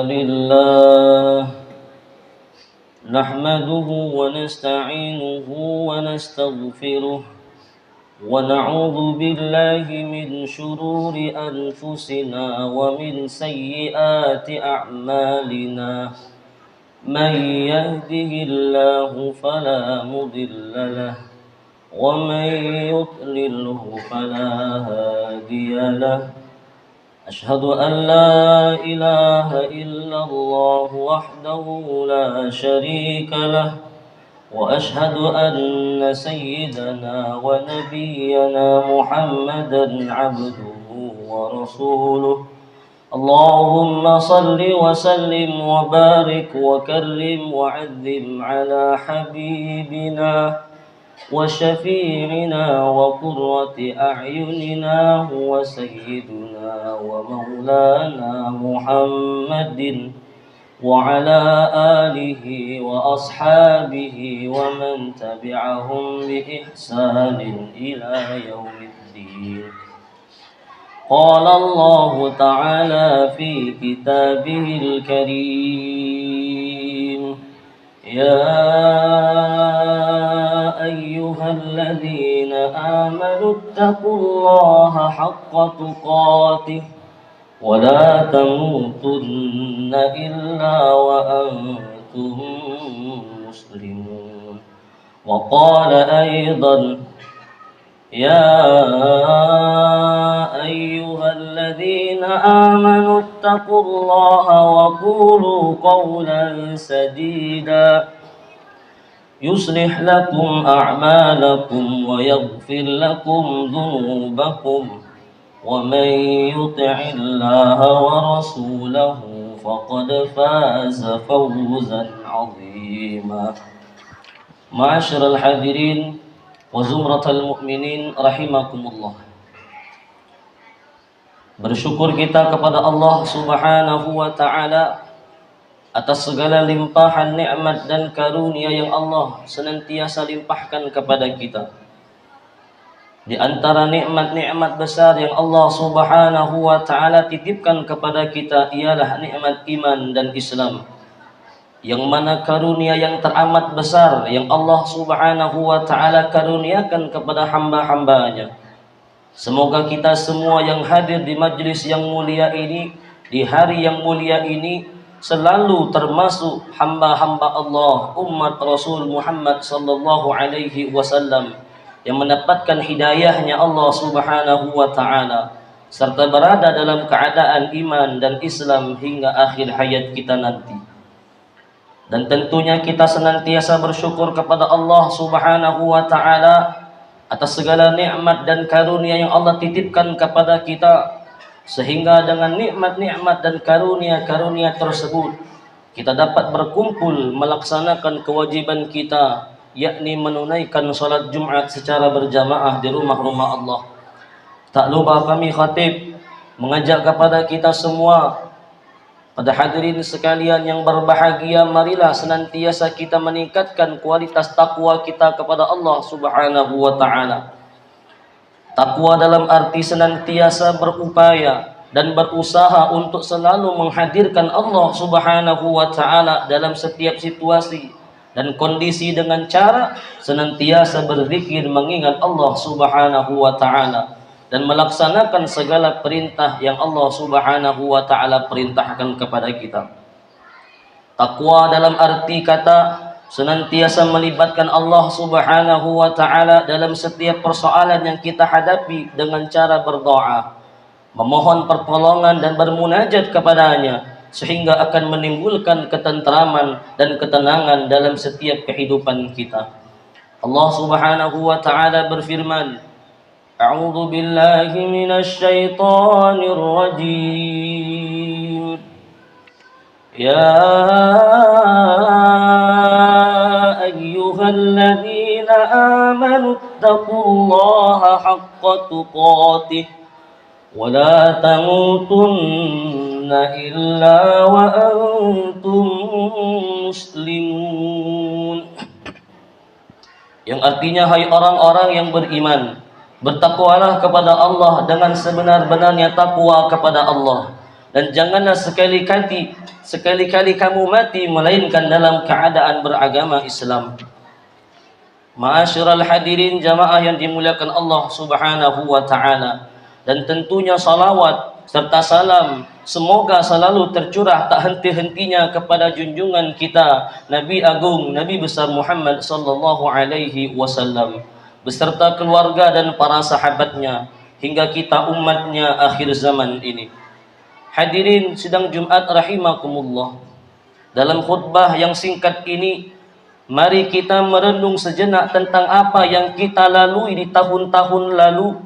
لله نحمده ونستعينه ونستغفره ونعوذ بالله من شرور أنفسنا ومن سيئات أعمالنا من يهده الله فلا مضل له ومن يضلله فلا هادي له أشهد أن لا إله إلا الله وحده لا شريك له وأشهد أن سيدنا ونبينا محمدا عبده ورسوله اللهم صل وسلم وبارك وكرم وعظم على حبيبنا وشفيعنا وقرة أعيننا وسيدنا ومولانا محمد وعلى آله وأصحابه ومن تبعهم بإحسان إلى يوم الدين. قال الله تعالى في كتابه الكريم يا أيها الذين آمنوا اتقوا الله حق تقاته ولا تموتن إلا وأنتم مسلمون. وقال أيضا يا أيها الذين آمنوا اتقوا الله وقولوا قولا سديدا يصلح لكم أعمالكم ويغفر لكم ذنوبكم ومن يطع الله ورسوله فقد فاز فوزا عظيما. معاشر الحاضرين wazumratal mu'minin rahimakumullah. Bersyukur kita kepada Allah Subhanahu wa ta'ala atas segala limpahan nikmat dan karunia yang Allah senantiasa limpahkan kepada kita. Di antara nikmat-nikmat besar yang Allah Subhanahu wa ta'ala titipkan kepada kita ialah nikmat iman dan Islam, yang mana karunia yang teramat besar yang Allah Subhanahu wa ta'ala karuniakan kepada hamba-hambanya. Semoga kita semua yang hadir di majlis yang mulia ini, di hari yang mulia ini, selalu termasuk hamba-hamba Allah, umat Rasul Muhammad sallallahu alaihi wasallam, yang mendapatkan hidayahnya Allah Subhanahu wa ta'ala, serta berada dalam keadaan iman dan Islam hingga akhir hayat kita nanti. Dan tentunya kita senantiasa bersyukur kepada Allah Subhanahu wa ta'ala atas segala nikmat dan karunia yang Allah titipkan kepada kita, sehingga dengan nikmat-nikmat dan karunia-karunia tersebut kita dapat berkumpul melaksanakan kewajiban kita, yakni menunaikan salat Jumat secara berjamaah di rumah-rumah Allah. Tak lupa kami khatib mengajak kepada kita semua, pada hadirin sekalian yang berbahagia, marilah senantiasa kita meningkatkan kualitas takwa kita kepada Allah Subhanahu wa ta'ala. Takwa dalam arti senantiasa berupaya dan berusaha untuk selalu menghadirkan Allah Subhanahu wa ta'ala dalam setiap situasi dan kondisi dengan cara senantiasa berzikir mengingat Allah Subhanahu wa ta'ala dan melaksanakan segala perintah yang Allah Subhanahu wa ta'ala perintahkan kepada kita. Takwa dalam arti kata senantiasa melibatkan Allah Subhanahu wa ta'ala dalam setiap persoalan yang kita hadapi dengan cara berdoa, memohon pertolongan dan bermunajat kepadanya, sehingga akan menimbulkan ketentraman dan ketenangan dalam setiap kehidupan kita. Allah Subhanahu wa ta'ala berfirman, A'udzu billahi minasy syaithanir rajim. Ya ayyuhalladzina amanu taqullaha haqqa tuqatih wa la tamutunna illa wa antum muslimun. Yang artinya, hai orang-orang yang beriman, bertakwalah kepada Allah dengan sebenar-benarnya takwa kepada Allah, dan janganlah sekali-kali kamu mati melainkan dalam keadaan beragama Islam. Ma'asyiral hadirin jamaah yang dimuliakan Allah Subhanahu wa taala, dan tentunya salawat serta salam semoga selalu tercurah tak henti-hentinya kepada junjungan kita Nabi Agung, Nabi besar Muhammad sallallahu alaihi wasallam beserta keluarga dan para sahabatnya hingga kita umatnya akhir zaman ini. Hadirin sidang Jumat rahimakumullah, dalam khutbah yang singkat ini mari kita merenung sejenak tentang apa yang kita lalui di tahun-tahun lalu,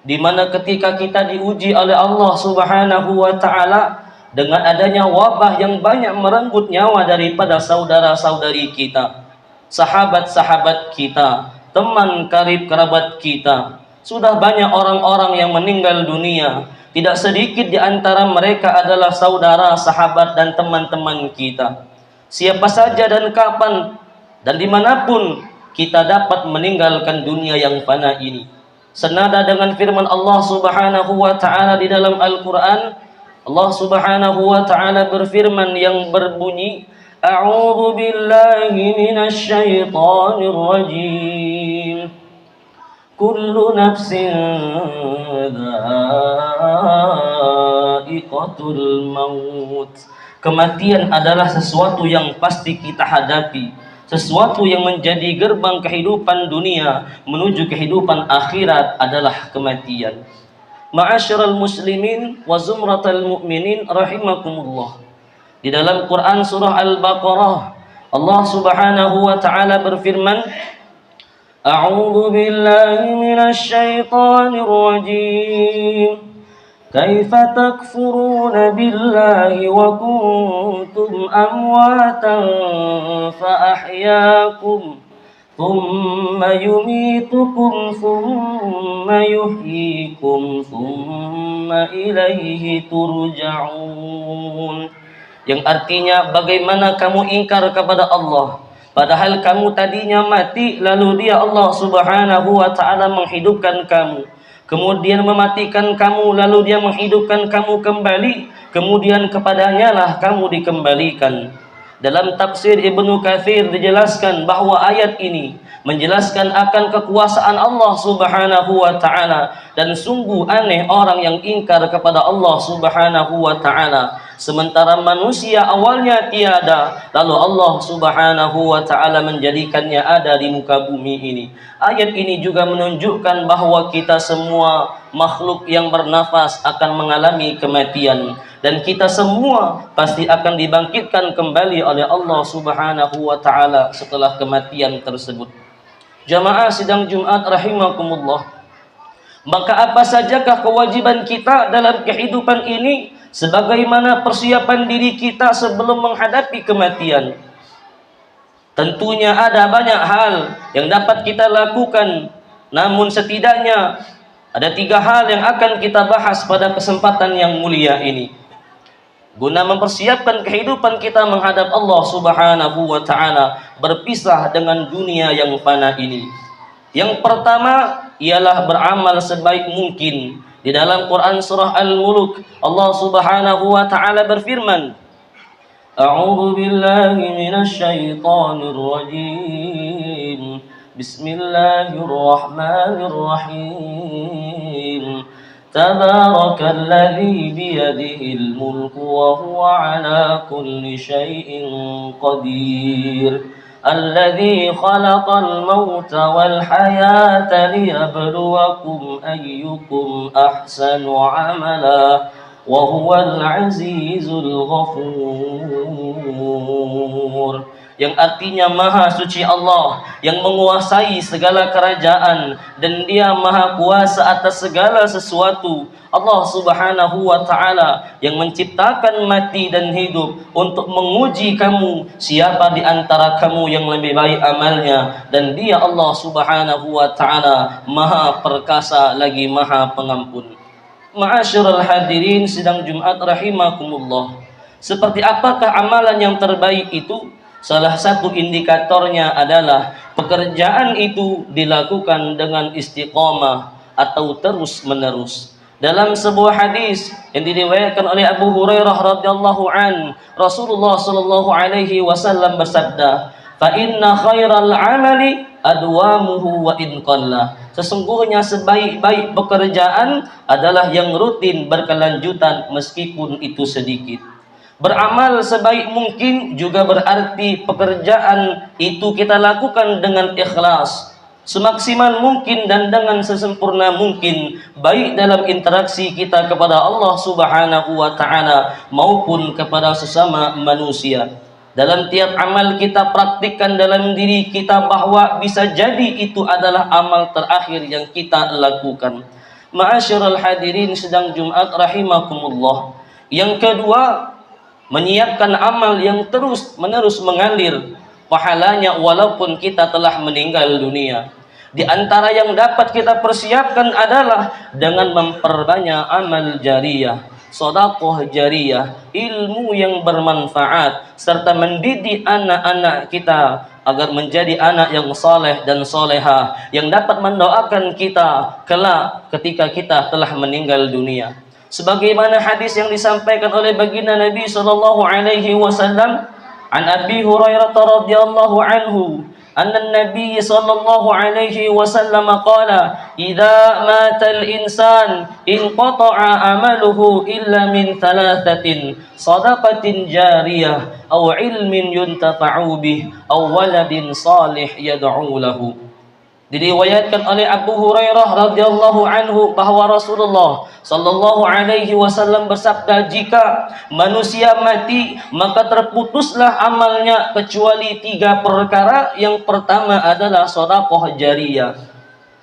di mana ketika kita diuji oleh Allah Subhanahu wa taala dengan adanya wabah yang banyak merenggut nyawa daripada saudara-saudari kita, sahabat-sahabat kita, teman karib kerabat kita. Sudah banyak orang-orang yang meninggal dunia. Tidak sedikit di antara mereka adalah saudara, sahabat dan teman-teman kita. Siapa saja dan kapan dan dimanapun kita dapat meninggalkan dunia yang fana ini. Senada dengan firman Allah Subhanahu wa taala di dalam Al-Qur'an, Allah Subhanahu wa taala berfirman yang berbunyi, A'udzu billahi minasy syaithanir rajim. Kullu nafsin dha'iqatul maut. Kematian adalah sesuatu yang pasti kita hadapi, sesuatu yang menjadi gerbang kehidupan dunia menuju kehidupan akhirat adalah kematian. Ma'asyiral muslimin wa zumratal mu'minin rahimakumullah. Di dalam Quran surah Al-Baqarah, Allah Subhanahu wa taala berfirman, A'udzu billahi minasy syaithanir rajim. Kaifa takfuruna billahi wa kuntum amwatan fa ahyaakum thumma yumitukum thumma yuhyikum thumma ilaihi turja'un. Yang artinya, bagaimana kamu ingkar kepada Allah padahal kamu tadinya mati, lalu Dia Allah Subhanahu wa taala menghidupkan kamu, kemudian mematikan kamu, lalu Dia menghidupkan kamu kembali, kemudian kepadanya lah kamu dikembalikan. Dalam tafsir Ibnu Katsir dijelaskan bahwa ayat ini menjelaskan akan kekuasaan Allah Subhanahu wa taala, dan sungguh aneh orang yang ingkar kepada Allah Subhanahu wa taala sementara manusia awalnya tiada, lalu Allah Subhanahu wa taala menjadikannya ada di muka bumi ini. Ayat ini juga menunjukkan bahwa kita semua makhluk yang bernafas akan mengalami kematian, dan kita semua pasti akan dibangkitkan kembali oleh Allah Subhanahu wa taala setelah kematian tersebut. Jamaah sidang Jumat rahimakumullah, maka apa sajakah kewajiban kita dalam kehidupan ini sebagaimana persiapan diri kita sebelum menghadapi kematian? Tentunya ada banyak hal yang dapat kita lakukan, namun setidaknya ada 3 hal yang akan kita bahas pada kesempatan yang mulia ini guna mempersiapkan kehidupan kita menghadap Allah Subhanahu wa taala, berpisah dengan dunia yang fana ini. Yang pertama ialah beramal sebaik mungkin. Di dalam Quran surah Al-Mulk, Allah Subhanahu wa taala berfirman, A'udzu billahi minasy syaithanir rajim. Bismillahirrahmanirrahim. Tabarakalladzi biyadihil mulku wa huwa ala kulli syai'in qadir. Alladzi khalaqal mauta wal hayata liyabluwakum ayyukum ahsanu amala wa huwal azizul ghafur. Yang artinya Maha Suci Allah yang menguasai segala kerajaan, dan Dia Maha Kuasa atas segala sesuatu. Allah Subhanahu wa taala yang menciptakan mati dan hidup untuk menguji kamu, siapa di antara kamu yang lebih baik amalnya, dan Dia Allah Subhanahu wa taala Maha Perkasa lagi Maha Pengampun. Ma'asyiral hadirin sidang Jumat rahimakumullah, seperti apakah amalan yang terbaik itu? Salah satu indikatornya adalah pekerjaan itu dilakukan dengan istiqomah atau terus menerus. Dalam sebuah hadis yang diriwayatkan oleh Abu Hurairah radhiyallahu an, Rasulullah sallallahu alaihi wasallam bersabda, "Fa inna khairal amali adwamuhu wa in qalla." Sesungguhnya sebaik-baik pekerjaan adalah yang rutin berkelanjutan meskipun itu sedikit. Beramal sebaik mungkin juga berarti pekerjaan itu kita lakukan dengan ikhlas, semaksimal mungkin dan dengan sesempurna mungkin, baik dalam interaksi kita kepada Allah Subhanahu wa taala maupun kepada sesama manusia. Dalam tiap amal kita praktikkan dalam diri kita bahwa bisa jadi itu adalah amal terakhir yang kita lakukan. Ma'asyiral hadirin sedang Jumat rahimakumullah. Yang kedua, menyiapkan amal yang terus-menerus mengalir pahalanya walaupun kita telah meninggal dunia. Di antara yang dapat kita persiapkan adalah dengan memperbanyak amal jariyah, sedekah jariyah, ilmu yang bermanfaat, serta mendidik anak-anak kita agar menjadi anak yang saleh dan soleha, yang dapat mendoakan kita kelak ketika kita telah meninggal dunia. Sebagaimana hadis yang disampaikan oleh baginda Nabi sallallahu alaihi wasallam, an Abi Hurairah radhiyallahu anhu, anna Nabi sallallahu alaihi wasallam qala, "Idza matal insan inqata'a amaluhu illa min thalathatin, shadaqatin jariyah aw ilmin yuntafa'u bih aw waladin salih yad'u lahu." Diriwayatkan oleh Abu Hurairah radhiyallahu anhu bahwa Rasulullah sallallahu alaihi wasallam bersabda, jika manusia mati maka terputuslah amalnya kecuali 3 perkara. Yang pertama adalah sedekah jariyah,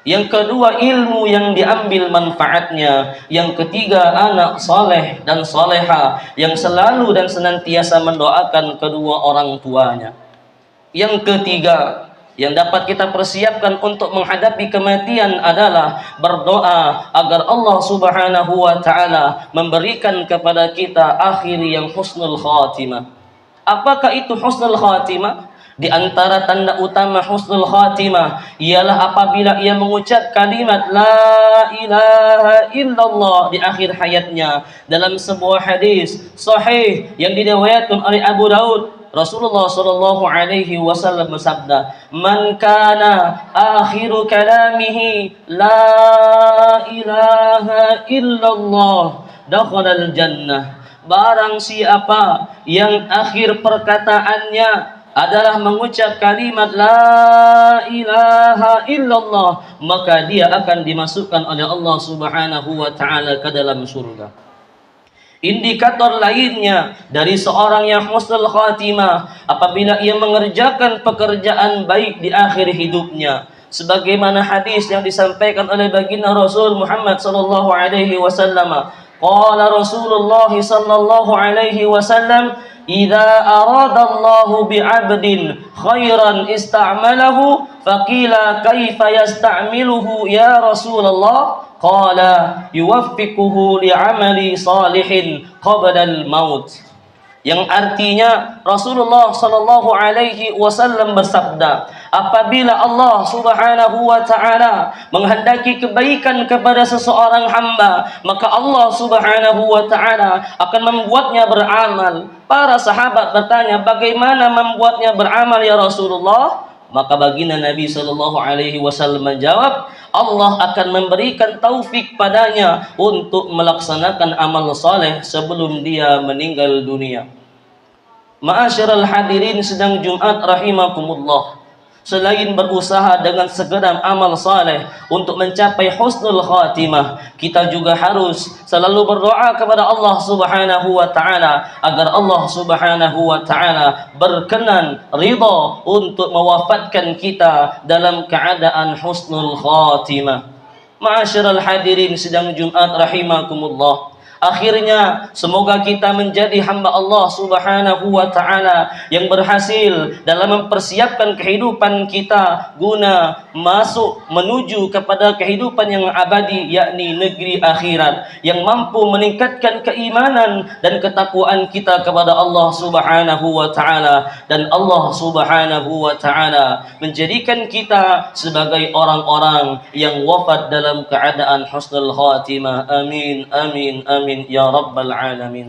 yang kedua ilmu yang diambil manfaatnya, yang ketiga anak saleh dan soleha yang selalu dan senantiasa mendoakan kedua orang tuanya. Yang ketiga yang dapat kita persiapkan untuk menghadapi kematian adalah berdoa agar Allah Subhanahu wa taala memberikan kepada kita akhir yang husnul khatimah. Apakah itu husnul khatimah? Di antara tanda utama husnul khatimah ialah apabila ia mengucap kalimat la ilaha illallah di akhir hayatnya. Dalam sebuah hadis sahih yang diriwayatkan oleh Abu Daud, Rasulullah sallallahu alaihi wasallam bersabda, "Man kana akhiru kalamihi la ilaha illallah dakhalal jannah." Barang siapa yang akhir perkataannya adalah mengucap kalimat la ilaha illallah, maka dia akan dimasukkan oleh Allah Subhanahu wa taala ke dalam surga. Indikator lainnya dari seorang yang husnul khatimah apabila ia mengerjakan pekerjaan baik di akhir hidupnya, sebagaimana hadis yang disampaikan oleh baginda Rasul Muhammad sallallahu alaihi wasallam. Qala Rasulullah sallallahu alaihi wasallam, "Idza aradallahu bi'abdin khairan ista'malahu." Faqila kaifa yasta'miluhu ya Rasulullah? Qala yuwaffiquhu li'amali salihin qabla al-maut. Yang artinya Rasulullah sallallahu alaihi wasallam bersabda, apabila Allah Subhanahu wa taala menghendaki kebaikan kepada seseorang hamba, maka Allah Subhanahu wa taala akan membuatnya beramal. Para sahabat bertanya, bagaimana membuatnya beramal ya Rasulullah? Maka baginda Nabi sallallahu alaihi wasallam menjawab, Allah akan memberikan taufik padanya untuk melaksanakan amal saleh sebelum dia meninggal dunia. Ma'asyiral hadirin sedang Jumat rahimakumullah. Selain berusaha dengan segenap amal saleh untuk mencapai husnul khatimah, kita juga harus selalu berdoa kepada Allah Subhanahu wa taala agar Allah Subhanahu wa taala berkenan ridha untuk mewafatkan kita dalam keadaan husnul khatimah. Ma'asyiral hadirin sedang Jumat rahimakumullah. Akhirnya semoga kita menjadi hamba Allah Subhanahu wa taala yang berhasil dalam mempersiapkan kehidupan kita guna masuk menuju kepada kehidupan yang abadi, yakni negeri akhirat, yang mampu meningkatkan keimanan dan ketakwaan kita kepada Allah Subhanahu wa taala, dan Allah Subhanahu wa taala menjadikan kita sebagai orang-orang yang wafat dalam keadaan husnul khatimah. Amin amin amin ya rabbal alamin.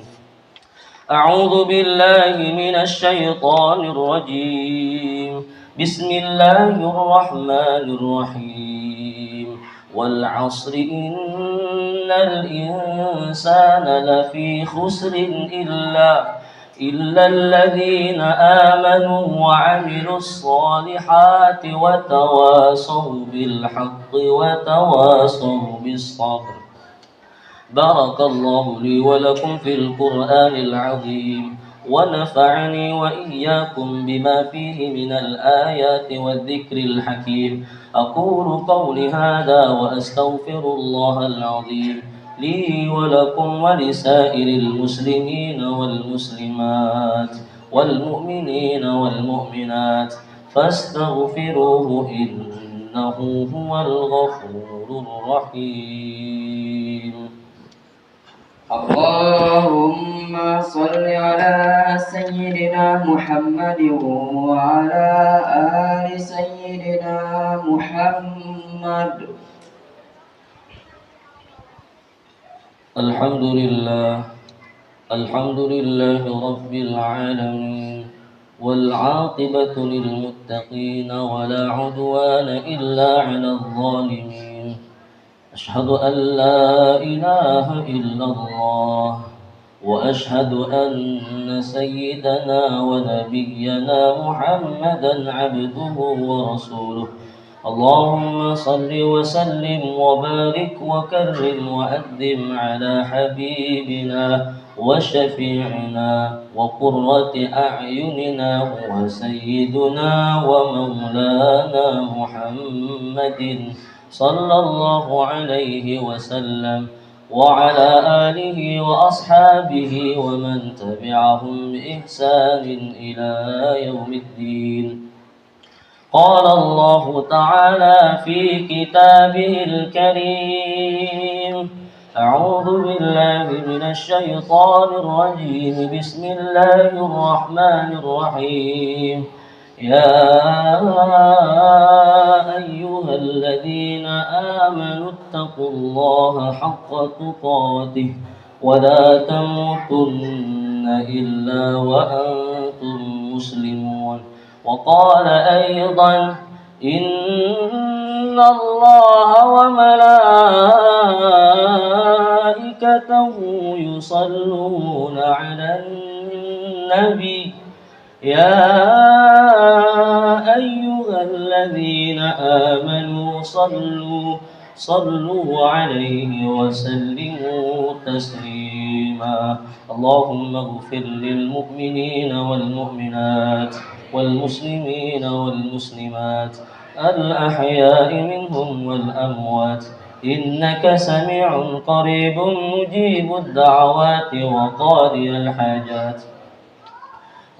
A'udzu billahi minasy syaithanir rajim. Bismillahirrahmanirrahim. Wal 'asri innal insana lafi khusrin illa الذين آمنوا وعملوا الصالحات وتواصوا بالحق وتواصوا بالصبر. بارك الله لي ولكم في القرآن العظيم ونفعني وإياكم بما فيه من الآيات والذكر الحكيم. أقول قولي هذا وأستغفر الله العظيم لي ولكم ولسائر المسلمين والمسلمات والمؤمنين والمؤمنات فاستغفروه إنه هو الغفور الرحيم. اللهم صل على سيدنا محمد وعلى آل سيدنا محمد. الحمد لله رب العالمين والعاقبة للمتقين ولا عدوان إلا على الظالمين. أشهد أن لا إله إلا الله وأشهد أن سيدنا ونبينا محمدا عبده ورسوله. اللهم صل وسلم وبارك وكرم وأدم على حبيبنا وشفيعنا وقرة أعيننا وسيدنا ومولانا محمد صلى الله عليه وسلم وعلى آله وأصحابه ومن تبعهم بإحسان إلى يوم الدين. قال الله تعالى في كتابه الكريم: أعوذ بالله من الشيطان الرجيم. بسم الله الرحمن الرحيم. يا أيها الذين آمنوا اتقوا الله حق تقاته ولا تموتن إلا وأنتم مسلمون. وقال أيضا: إن الله وملائكته يصلون على النبي يا أيها الذين آمنوا صلوا عليه وسلموا تسليما. اللهم اغفر للمؤمنين والمؤمنات والمسلمين والمسلمات الأحياء منهم والأموات إنك سميع قريب مجيب الدعوات وقاضي الحاجات.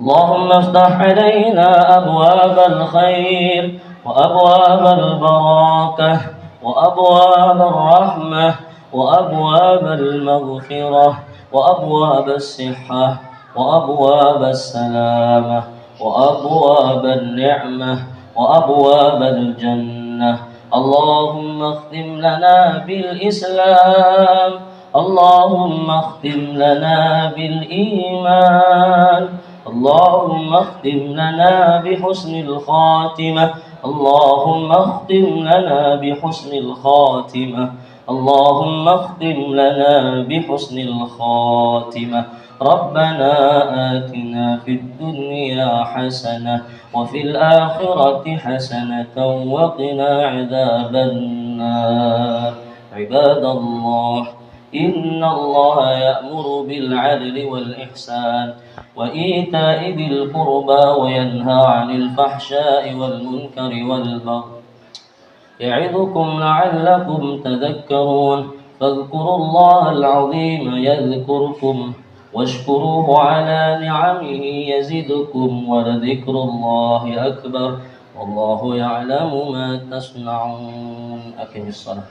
اللهم افتح علينا أبواب الخير وأبواب البركة وأبواب الرحمة وأبواب المغفرة وأبواب الصحة وأبواب السلامة وأبواب النعمة وأبواب الجنة. اللهم اختم لنا بالإسلام. اللهم اختم لنا بالإيمان. اللهم اختم لنا بحسن الخاتمة. اللهم اختم لنا بحسن الخاتمة. اللهم اختم لنا بحسن الخاتمة. ربنا آتنا في الدنيا حسنة وفي الآخرة حسنة وقنا عذاب النار. عباد الله، إن الله يأمر بالعدل والإحسان وإيتاء ذي القربى وينهى عن الفحشاء والمنكر والبغي يعظكم لعلكم تذكرون. فاذكروا الله العظيم يذكركم واشكروه على نعمه يزدكم ولذكر الله أكبر والله يعلم ما تصنعون. أقم الصلاة.